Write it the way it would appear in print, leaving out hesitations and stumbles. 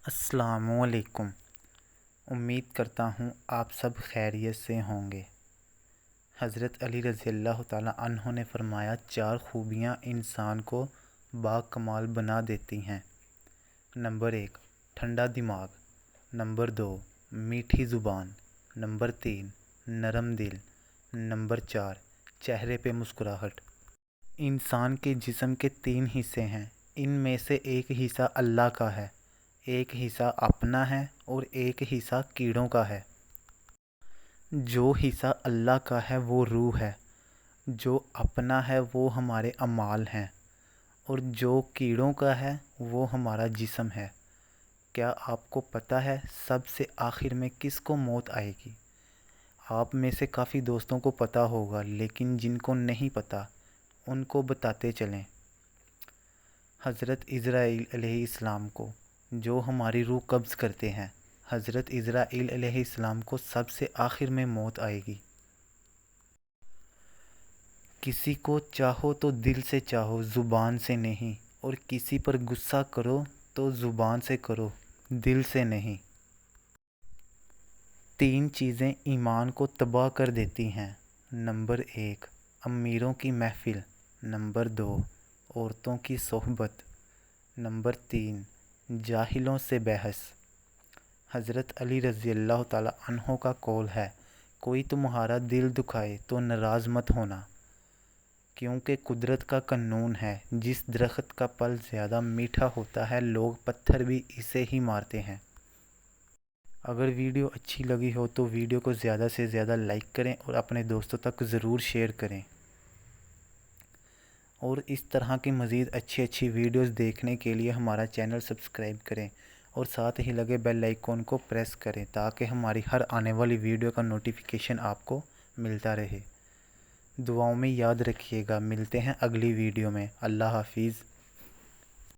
السلام علیکم۔ امید کرتا ہوں آپ سب خیریت سے ہوں گے۔ حضرت علی رضی اللہ تعالیٰ عنہ نے فرمایا 4 خوبیاں انسان کو باکمال بنا دیتی ہیں۔ نمبر 1 ٹھنڈا دماغ، نمبر 2 میٹھی زبان، نمبر 3 نرم دل، نمبر 4 چہرے پہ مسکراہٹ۔ انسان کے جسم کے 3 حصے ہیں، ان میں سے ایک حصہ اللہ کا ہے، ایک حصہ اپنا ہے اور ایک حصہ کیڑوں کا ہے۔ جو حصہ اللہ کا ہے وہ روح ہے، جو اپنا ہے وہ ہمارے اعمال ہیں، اور جو کیڑوں کا ہے وہ ہمارا جسم ہے۔ کیا آپ کو پتہ ہے سب سے آخر میں کس کو موت آئے گی؟ آپ میں سے کافی دوستوں کو پتہ ہوگا، لیکن جن کو نہیں پتہ ان کو بتاتے چلیں۔ حضرت عزرائیل علیہ السلام کو، جو ہماری روح قبض کرتے ہیں، حضرت عزرائیل علیہ السلام کو سب سے آخر میں موت آئے گی۔ کسی کو چاہو تو دل سے چاہو، زبان سے نہیں، اور کسی پر غصہ کرو تو زبان سے کرو، دل سے نہیں۔ 3 چیزیں ایمان کو تباہ کر دیتی ہیں۔ نمبر 1 امیروں کی محفل، نمبر 2 عورتوں کی صحبت، نمبر 3 جاہلوں سے بحث۔ حضرت علی رضی اللہ تعالیٰ عنہ کا قول ہے، کوئی تمہارا دل دکھائے تو ناراض مت ہونا، کیونکہ قدرت کا قانون ہے، جس درخت کا پھل زیادہ میٹھا ہوتا ہے لوگ پتھر بھی اسے ہی مارتے ہیں۔ اگر ویڈیو اچھی لگی ہو تو ویڈیو کو زیادہ سے زیادہ لائک کریں اور اپنے دوستوں تک ضرور شیئر کریں، اور اس طرح کی مزید اچھی ویڈیوز دیکھنے کے لیے ہمارا چینل سبسکرائب کریں اور ساتھ ہی لگے بیل آئیکن کو پریس کریں تاکہ ہماری ہر آنے والی ویڈیو کا نوٹیفیکیشن آپ کو ملتا رہے۔ دعاؤں میں یاد رکھیے گا، ملتے ہیں اگلی ویڈیو میں۔ اللہ حافظ۔